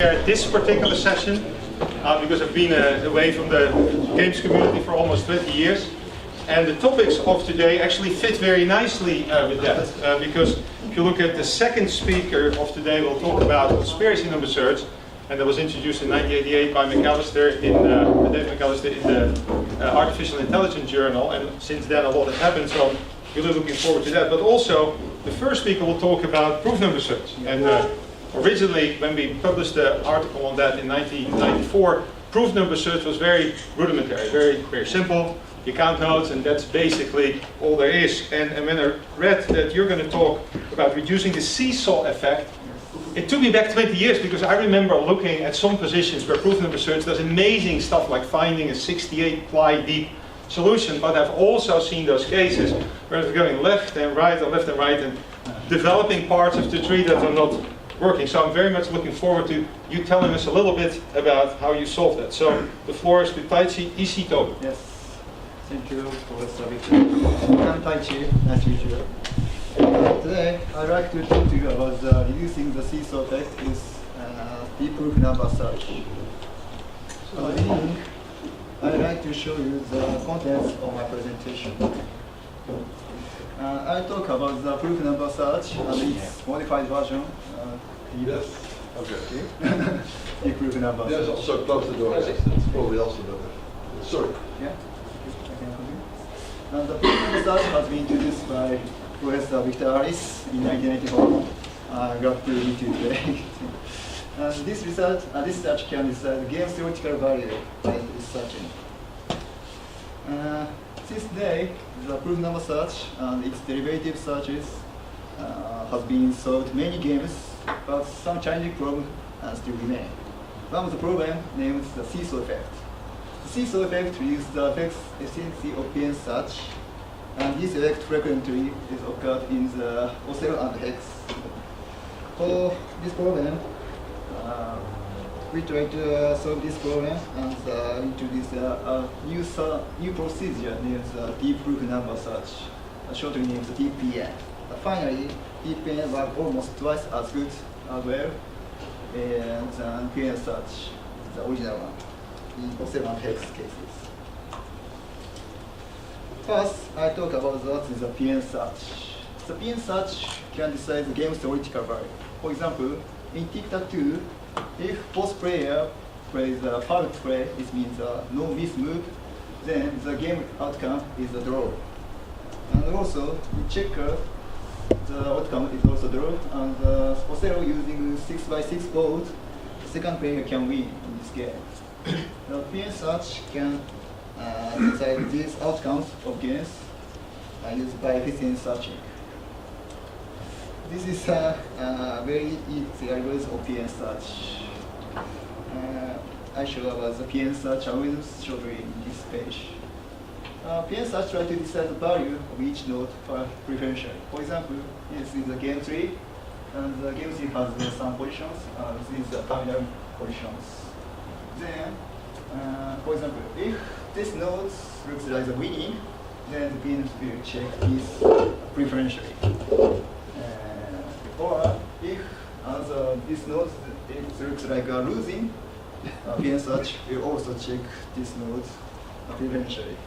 chair this particular session because I've been away from the games community for almost 20 years. And the topics of today actually fit very nicely with that. Because if you look at the second speaker of today, we'll talk about conspiracy number search. And that was introduced in 1988 by McAllister Dave McAllister in the Artificial Intelligence Journal. And since then a lot has happened, so I'm really looking forward to that. But also, the first speaker will talk about proof number search. And originally, when we published the article on that in 1994, proof number search was very rudimentary, very simple. You count nodes, and that's basically all there is. And when I read that you're going to talk about reducing the seesaw effect, it took me back 20 years because I remember looking at some positions where proof number search does amazing stuff like finding a 68 ply deep solution, but I've also seen those cases where it's going left and right or left and right and developing parts of the tree that are not working. So I'm very much looking forward to you telling us a little bit about how you solve that. So the floor is to Taichi Ishitobi. Yes, thank you, Professor Victor. I'm Taichi, nice to meet you. Today, I'd like to talk to you about reducing the seesaw effect with deep proof number search. So beginning, I'd like to show you the contents of my presentation. I'll talk about the proof number search and its modified version. Yes. Okay. Deep proof number search. Yes, also close the door. Yes, that's probably also better. Sorry. Yeah. I can help you. And the proof number search has been introduced by Professor Victor Harris in 1994. Glad to meet you today. And this research can decide game theoretical value by researching. Since today, the proof number search and its derivative searches has been solved many games, but some challenging problems still remain. One of the problem named the seesaw effect. The seesaw effect is the efficiency of PM search. And this effect frequently is occurred in the Ocel and Hex. For this problem, we try to solve this problem and introduce a new procedure named deep proof number search, shortly named DPN. Finally, DPN works almost twice as good as well than PN search, the original one, in Ocel and Hex cases. First, I talk about what is a PN search. The PN search can decide the game's theoretical value. For example, in tic-tac-toe, if both players plays a perfect play, this means no miss move, then the game outcome is a draw. And also, in checker, the outcome is also draw. And Ocel using 6x6 board, the second player can win in this game. The PN search can decide these outcomes of games used by efficient searching. This is a very easy algorithm of PN search. I show about the PN search algorithms shortly in this page. PN search tries to decide the value of each node preferentially. For example, this is a game tree, and the game tree has some positions. These are terminal positions. Then, for example, if this node looks like the winning, then the PN will check this preferentially. Or if this node looks like a losing, PN search will also check this node preferentially.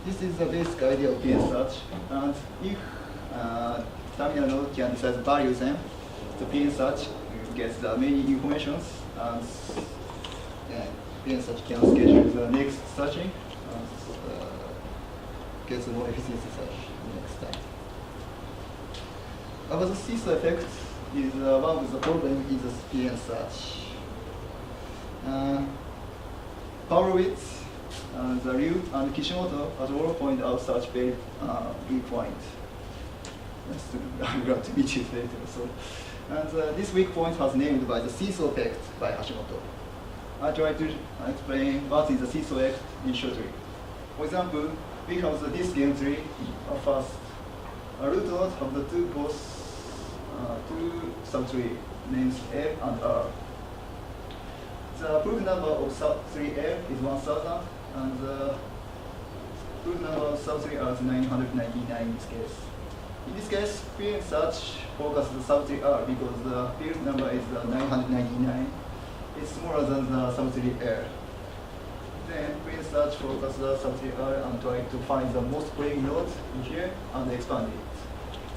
This is the basic idea of PN search. And if terminal node can decide the value, then the PN search gets many informations, and PN search can schedule the next searching and gets more efficiency search next time. About the seesaw effect is one of the problems in the PN search. Horowitz, the Liu, and Kishimoto at all point out such very weak point. I'm glad to meet you later. So, and this weak point was named by the seesaw effect by Hashimoto. I try to explain what is the seesaw effect in shortly. For example, we have this game tree. First, a root node of the two subtree names F and R. The proof number of sub-3 F is 1000, and the proof number of sub-3 R is 999 in this case. In this case, PN search focuses the sub-3 R because the field number is 999. is smaller than the sub-tree L. Then we search focus the sub-tree L and try to find the most playing node in here and expand it.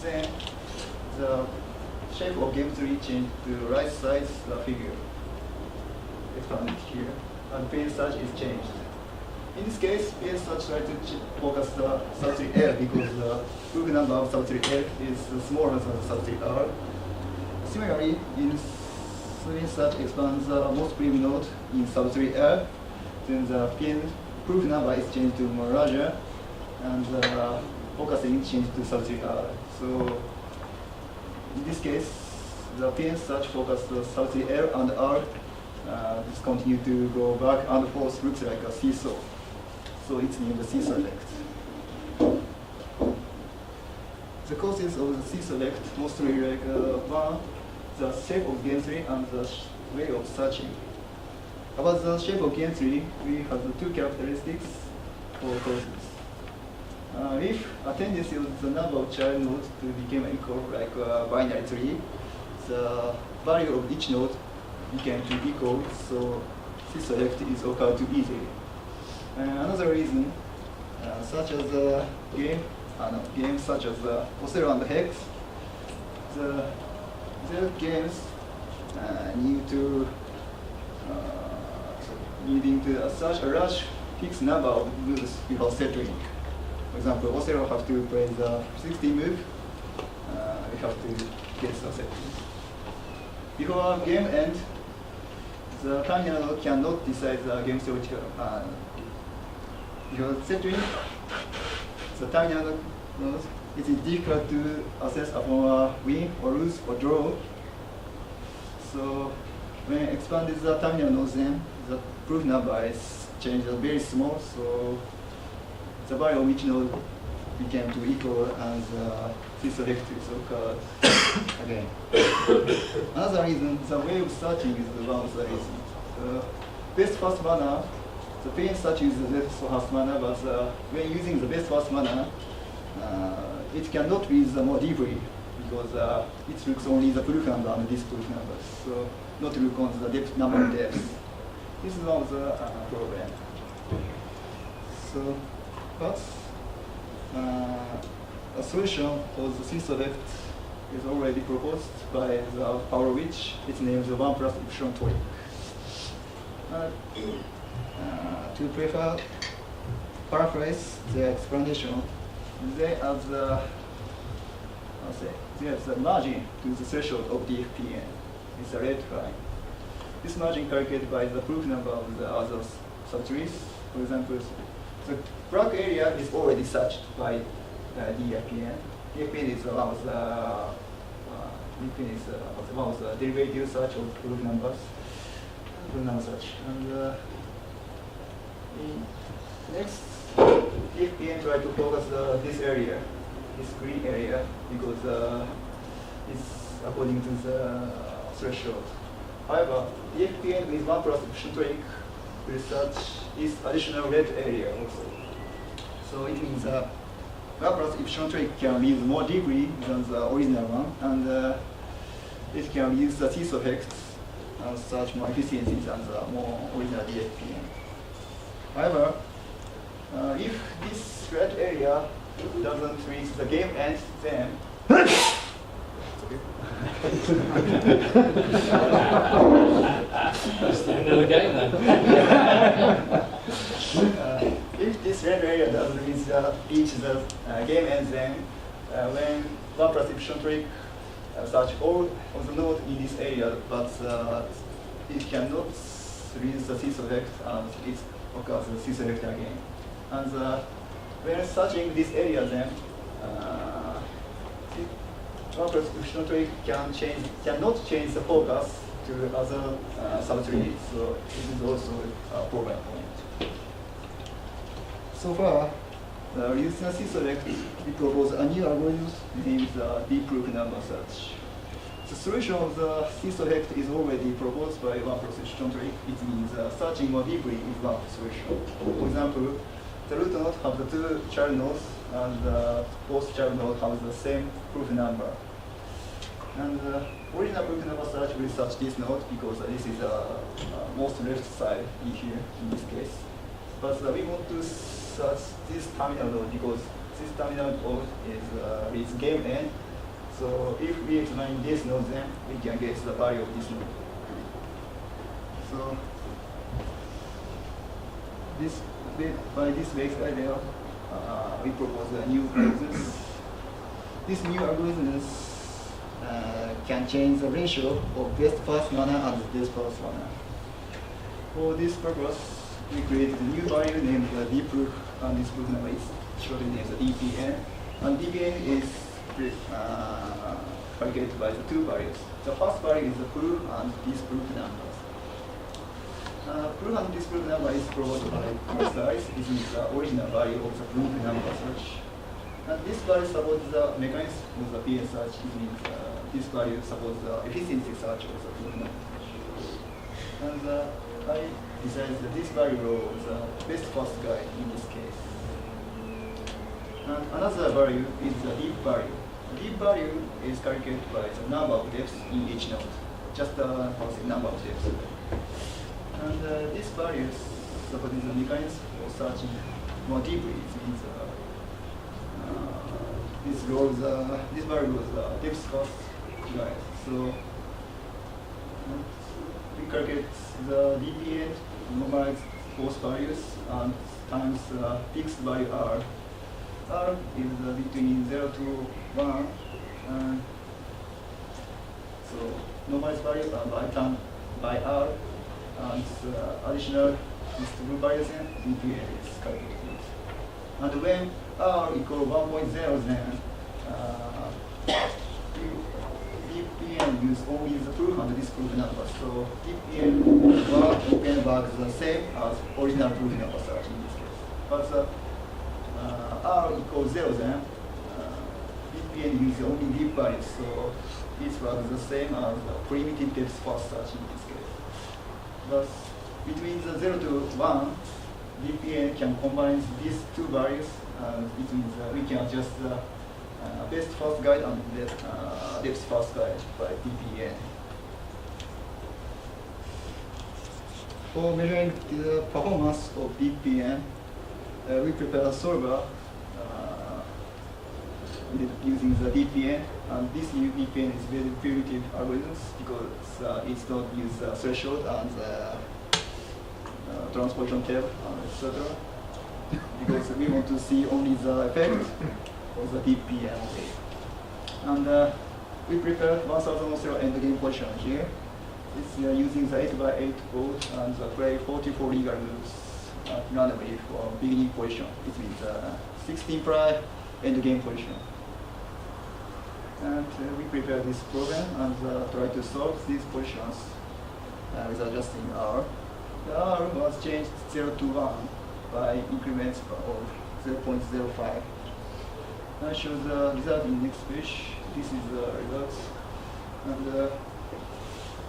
Then the shape of game tree change to right side the figure. Expand it here, and pin search is changed. In this case, pin search try to focus the sub-tree L because the proof number of sub-tree L is smaller than the sub-tree R. Similarly, in pin search expands the most playing node in sub-tree L, then the pin proof number is changed to more larger, and the focusing changed to sub-tree R. So in this case, the pin search focus the sub-tree L and R. This continue to go back and forth, looks like a seesaw. So it's named the seesaw effect. The causes of the seesaw effect mostly like one, the shape of game tree and the way of searching. About the shape of game tree, we have the two characteristics for causes. If a tendency of the number of child nodes to become equal like a binary tree, the value of each node became to equal, so seesaw effect is occurred too easily. Another reason, such as the games such as Othello and Hex, their games needing to search a large fixed number of moves before settling. For example, Othello have to play the 60 move, we have to get the setting. Before game end, the terminal node cannot decide the game theoretical. Before settling, the terminal node, it is difficult to assess upon a win or lose or draw. So when expanded the terminal node, then the proof number is changed very small. So the value of each node became to equal, and the seesaw effect is occurred again. Another reason, the way of searching is one of the reasons. Best first manner, the pin search is the best first manner, but when using the best first manner, it cannot read the more deeply because it looks only the proof number and this proof number, so not look on the depth number of depths. This is one of the problem. So, but a solution for the seesaw effect is already proposed by the power which it names the 1 plus epsilon toric. To paraphrase the explanation, they have the margin to the threshold of DFPN. It's a red line. This margin calculated by the proof number of the other subtrees. For example, the black area is already searched by DFPN. DFPN is one of the derivative search of proof numbers. Search. And next, DFPN try to focus this area, this green area, because it's according to the threshold. However, DFPN with 1 plus epsilon toric will search this additional red area also. So it means 1 plus epsilon toric can read more deeply than the original one, and it can use the seesaw effect and search more efficiency than the more original DFPN. However, if this red area doesn't reach the game end, then Another game then. If this red area doesn't reach the game end, then when 1 plus epsilon toric search all of the nodes in this area, but it cannot reach the seesaw effect, and it occurs the seesaw effect again. And when searching this area, then 1 plus epsilon toric cannot change the focus to other subtrees. So this is also a problem point. So far, using the seesaw effect, we propose a new algorithm named the deep proof number search. The solution of the seesaw effect is already proposed by 1 plus epsilon toric. It means searching more deeply is one solution. For example, the root node have the 2 child nodes, and both child nodes have the same proof number. And original proof number search will search this node because this is most left side in here in this case. But we want to search this terminal node because this terminal node is game end. So if we examine this node, then we can get the value of this node. So by this Wegg's idea, we propose a new algorithms. This new algorithms can change the ratio of best first runner and best first runner. For this purpose, we created a new value named deep proof, and this proof number is shortly named DPN. And DPN is calculated by the two values. The first value is the proof and disproof numbers. Proof and disproof number is provided by size. This is the original value of the proof number search. And this value supports the mechanism of the PN search. It means this value supports the efficiency search of the proof number search. And I decided that this value was the best first guide in this case. And another value is the deep value. The deep value is calculated by the number of depths in each node, just the number of depths. And this value supports the mechanism for searching more deeply. It means this value was the depth first guide. So we calculate the DPN, normalize both values, and times fixed value R. R is between 0 to 1. So normalized value by R, and additional these two values, DPN is calculated. And when R equals 1.0, then DPN use only the proof and disproof number. So DPN works the same as original proof number search in this case. But R equals 0, then DPN uses only deep values. So it works the same as the primitive depth first search in this case. But between the 0 to 1, DPN can combine these two values. It means we can adjust the best first guide and depth first guide by DPN. For measuring the performance of DPN, we prepare a solver using the DPN, and this new DPN is very primitive algorithms because it's not use threshold and transposition table, etc. Because we want to see only the effect of the DPN. And we prepared 1000 endgame position here. It's using the 8x8 board and play 44 legal moves randomly for beginning position. It means 16 ply endgame position. And we prepare this program and try to solve these positions with adjusting R. The R was changed 0 to 1 by increments of 0.05. I show the result in next page. This is the results. And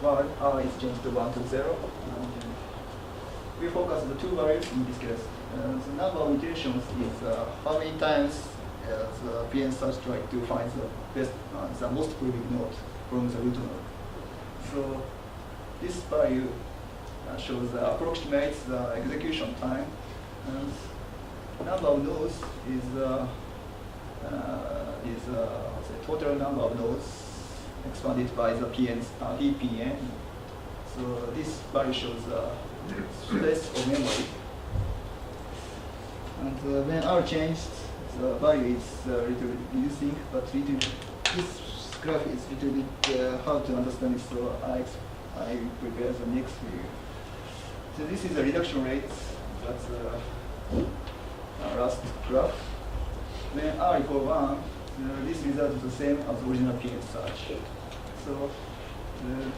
while R is changed to 1 to 0. And we focus the two values in this case. The number of iterations is how many times the PN search try to find the best, the most primitive node from the root node. So this value shows approximates the execution time, and number of nodes is the total number of nodes expanded by the DPN. So this value shows less of memory. And when R changed, the value is little bit reducing, but this graph is little bit hard to understand, so I prepare the next view. So this is the reduction rate. That's the last graph. When R equals 1, this result is the same as original PN search. So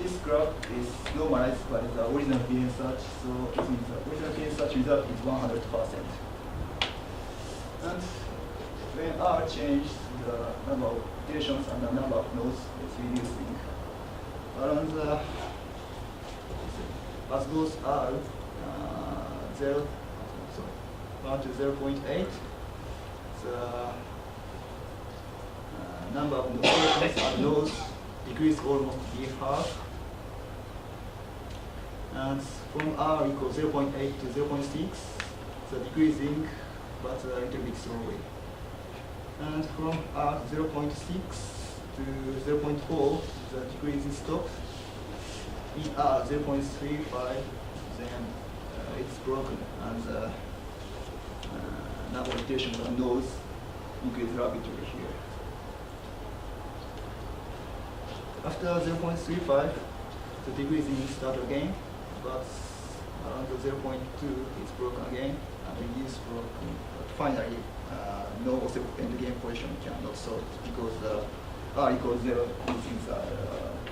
this graph is normalized by the original PN search. So it means the original PN search result is 100%. And when R changes, the number of iterations and the number of nodes is reducing. Around as goes R 1 to 0.8, the number of iterations and nodes decrease almost be half. And from R equals 0.8 to 0.6, the decreasing, but a little bit slowly. And from R 0.6 to 0.4, the decreasing stops. In R 0.35, then it's broken, and the number of rotations on those increase rapidly here. After 0.35, the decreasing start again, but around the 0.2 it's broken again, and it is broken. But finally, no endgame position cannot solve because R equals 0 is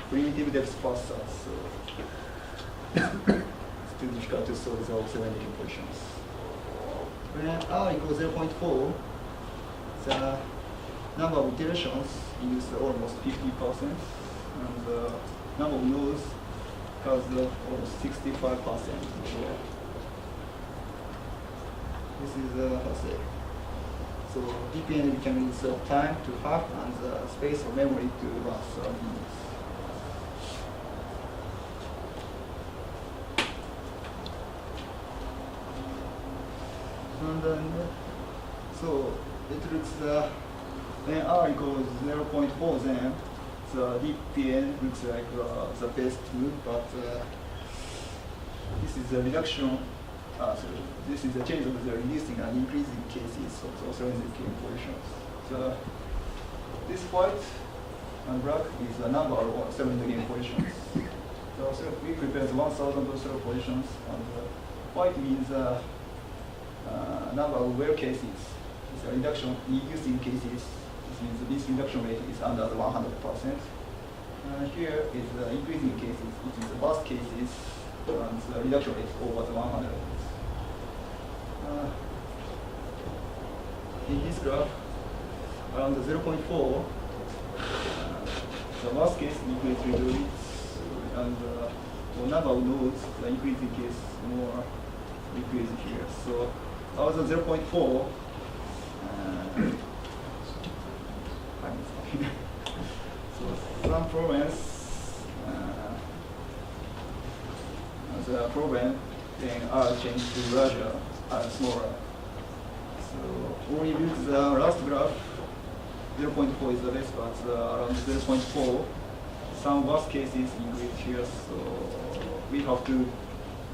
primitive depth first search, so it's too difficult to solve the endgame positions. When R equals 0.4, the number of iterations is almost 50%, and the number of nodes has almost 65%. This is so DPN can reduce time to half and the space of memory to about 30 minutes. And then, so it looks when R equals 0.4, then the DPN looks like the best tool, but this is a reduction. So this is a change of the reducing and increasing cases of the forensic positions. So this white and black is the number of surrendering positions. So we prepare 1,000 positions, and white means number of wear cases. It's a reduction in reducing cases. This means this reduction rate is under 100%. Here is the increasing cases, which is the burst cases, and the reduction rate is over the 100. In this graph, around the 0.4, the worst case increase reduce, and the number of nodes, the increasing case more increase here. So out of 0.4, so some problems, the problem then are changed to larger and smaller. So when we use the last graph, 0.4 is the best, but around 0.4, some worst cases increase here, so we have to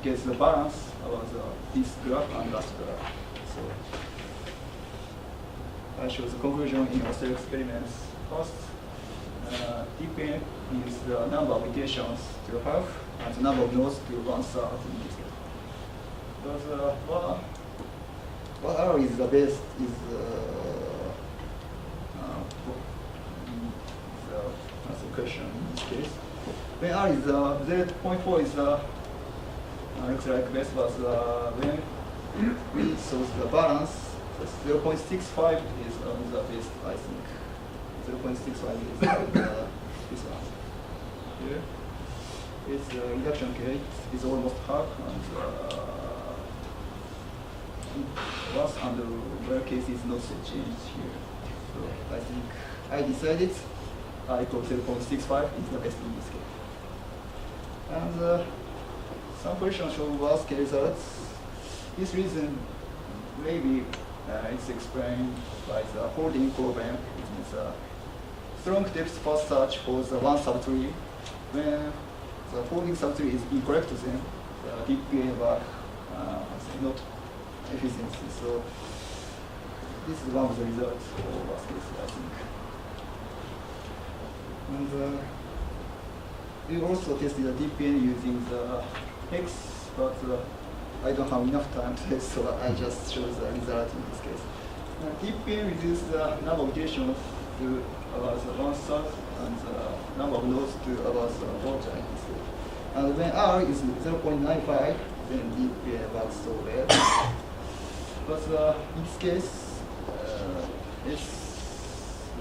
get the balance about this graph and last graph. So I show the conclusion in our experiments. First, DPN is the number of iterations to half and the number of nodes to 1/3 in this case. Because what R is the best is that's the question in this case. When R is 0.4 is looks like best, but when we solve the balance, 0.65 is the best, I think. 0.65 is this one. Here, its reduction rate is almost half, and worst and rare case is not so changed here. So I think I decided I equals 0.65 is the best in this case. And some questions show worst case results. This reason maybe it's explained by the holding problem. It means strong depth first search for the one subtree. When the holding subtree is incorrect, then the DPA work not efficiency. So this is one of the results for worst case, I think. And we also tested the DPN using the Hex, but I don't have enough time to test, so I just show the result in this case. DPN reduces the number of iterations to about 1/3 and the number of nodes to about 4 times. And when R is 0.95, then DPN works so well. But in this case,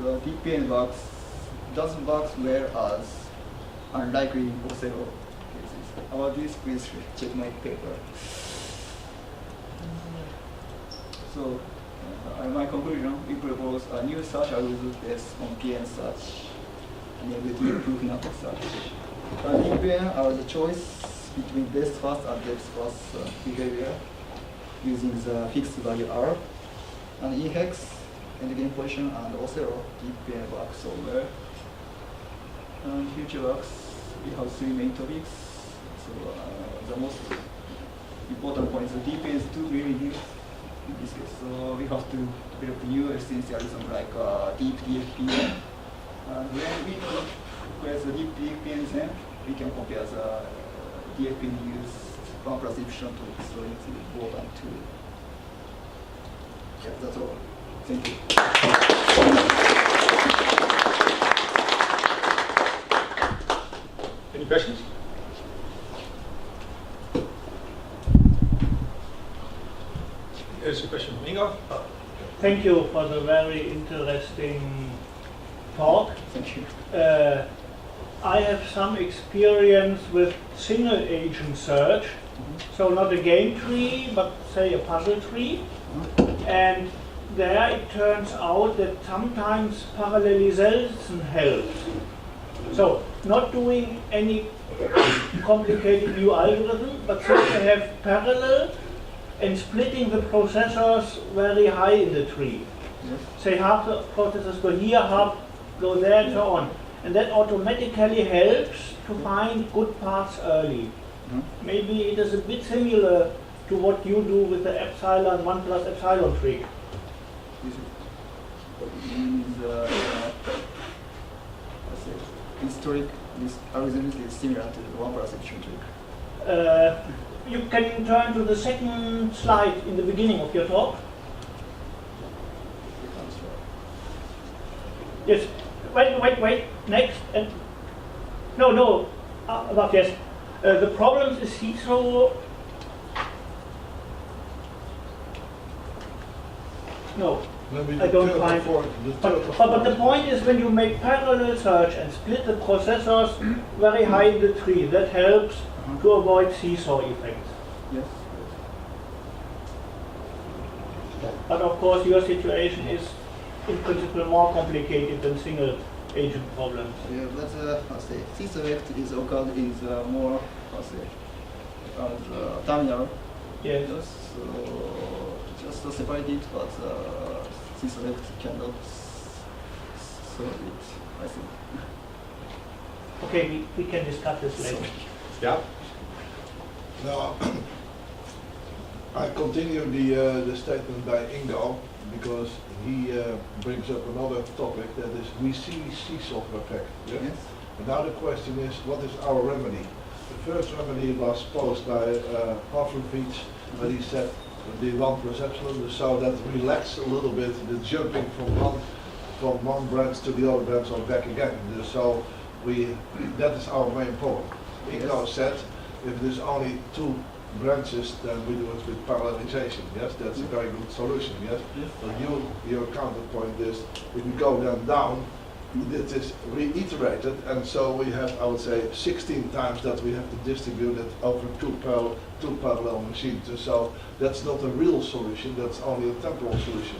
the DPN doesn't work well as unlikely for several cases. About this, please check my paper. So, my conclusion, we propose a new search algorithm based on PN search. named deep proof network search. Deep brain are the choice between best first and depth first behavior using the fixed value R. And in hex, endgame position, and also deep brain works so well. And future works, we have three main topics. So the most important point is the deep brain is too really new in this case. So we have to develop new essentialism like deep DFPN. And when we request the deep DFPN, then we can compare the DFPN used one plus epsilon to, so it's important to. Yeah, that's all. Thank you. Any questions? There's a question from Ingo. Thank you for the very interesting talk. Thank you. I have some experience with single agent search, so not a game tree, but say a puzzle tree. And there it turns out that sometimes parallelization helps. So not doing any complicated new algorithm, but simply have parallel and splitting the processors very high in the tree. Yes. Say half the processors go here, half go there, and so on. And that automatically helps to find good paths early. Maybe it is a bit similar to what you do with the epsilon 1 plus epsilon trick. Historic, this algorithm is similar to the 1 plus epsilon trick. You can turn to the second slide in the beginning of your talk. Yes. Wait. Next. And no. But yes. The problem is Seesaw. No. I don't find. But the point is when you make parallel search and split the processors very high in the tree, that helps to avoid seesaw effects. Yes. But of course your situation is in principle more complicated than single agent problems. Yeah, but this effect is occurred in the more terminal. Yes. So just separate it, but this effect cannot solve it, I think. Okay, we can discuss this later. Yeah. Now, I continue the statement by Ingo because he brings up another topic that is we see seesaw effect. Yeah? Yes. And now the question is, what is our remedy? The first remedy was posed by Pavlovich, but he said the 1 plus epsilon, so that relax a little bit the jumping from one branch to the other branch or back again. So that is our main problem. Ingo said if there's only 2 branches, then we do it with parallelization. Yes, that's a very good solution. Yes, but your counterpoint is if we go then down, it is reiterated, and so we have, I would say, 16 times that we have to distribute it over two parallel machines. And so that's not a real solution. That's only a temporal solution.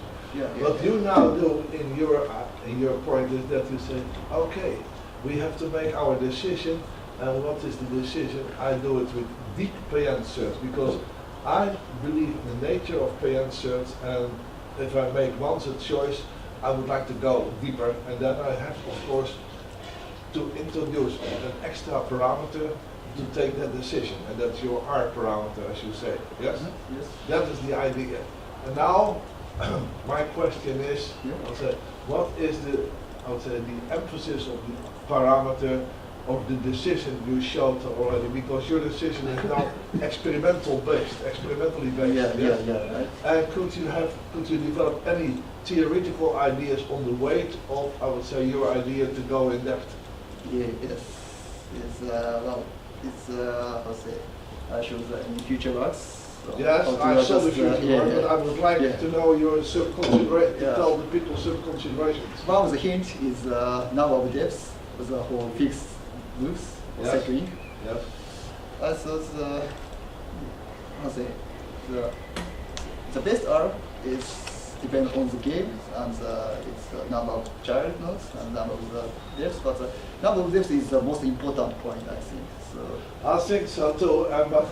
What you now do in your point is that you say, okay, we have to make our decision. And what is the decision? I do it with deep PN search because I believe in the nature of PN search, and if I make once a choice, I would like to go deeper, and then I have, of course, to introduce an extra parameter to take that decision, and that's your R parameter, as you say. Yes? Yes. That is the idea. And now, my question is, what is the emphasis of the parameter of the decision you showed already, because your decision is now experimentally based. Right. And could you develop any theoretical ideas on the weight of, I would say, your idea to go in depth? Yes. I show the in future works. So yes, I saw the future work, but I would like to know your sub-consideration, to tell the people sub-considerations. One of the hints is number of depths for the whole fixed loops or cycling. Yes. So the best R is depends on the game, and it's the number of child nodes and number of the depths, but the number of depths is the most important point, I think. So I think so too, but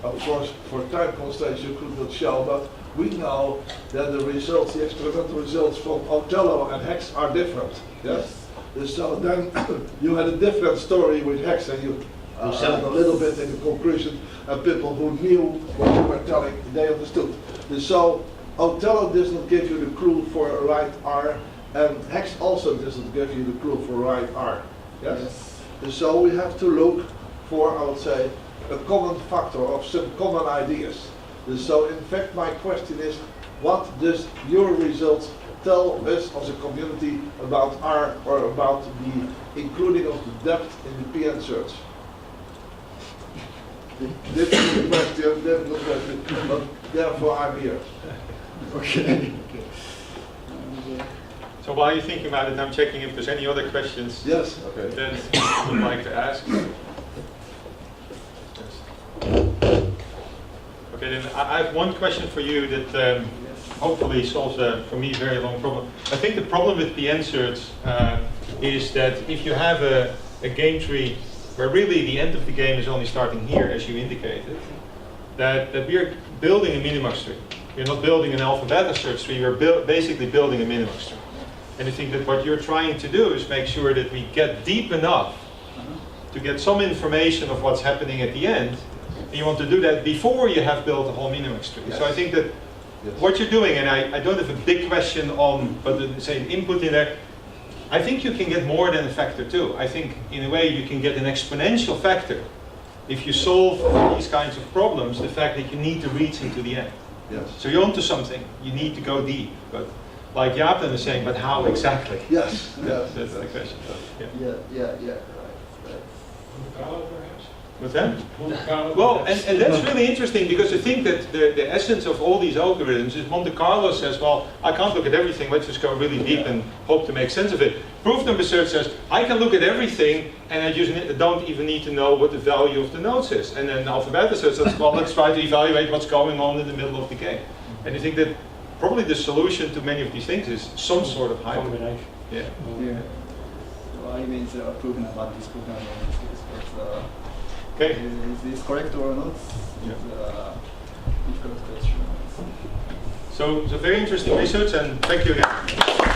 of course for time constraints you could not show, but we know that the results, the experimental results from Othello and Hex are different. Yes? So then you had a different story with Hex, and you said it a little bit in the conclusion, and people who knew what you were telling, they understood. So Othello does not give you the clue for a right R, and Hex also doesn't give you the clue for right R. Yes? And so we have to look for, I would say, a common factor of some common ideas. And so in fact my question is, what does your results tell us as a community about R, or about the including of the depth in the PN search? This is the question, that's the question, but therefore I'm here. okay. So while you're thinking about it, I'm checking if there's any other questions Yes, okay. that you would like to ask. Okay, then I have one question for you that hopefully solves a, for me, very long problem. I think the problem with PN search is that if you have a game tree where really the end of the game is only starting here, as you indicated, that we are building a Minimax tree. We're not building an alphabeta search tree, we're basically building a Minimax tree. And I think that what you're trying to do is make sure that we get deep enough to get some information of what's happening at the end. And you want to do that before you have built a whole Minimax tree. Yes. So I think that what you're doing, and I don't have a big question on, but say an input in there, I think you can get more than a factor too. I think in a way you can get an exponential factor if you solve these kinds of problems, the fact that you need to reach into the end. Yes. So you're onto something, you need to go deep. But like Jaap is saying, but how exactly? Yes. That's the question. Yeah. Right. What's that? Well, and that's really interesting, because I think that the essence of all these algorithms is Monte Carlo says, well, I can't look at everything, let's just go really deep and hope to make sense of it. Proof number search says, I can look at everything and I just don't even need to know what the value of the nodes is. And then alphabeta search says, well, let's try to evaluate what's going on in the middle of the game. And I think that probably the solution to many of these things is some sort of hybrid. Combination. Yeah. So I mean, proven about this program, but Okay. is this correct or not? Yeah. Difficult question. So very interesting research, and thank you again.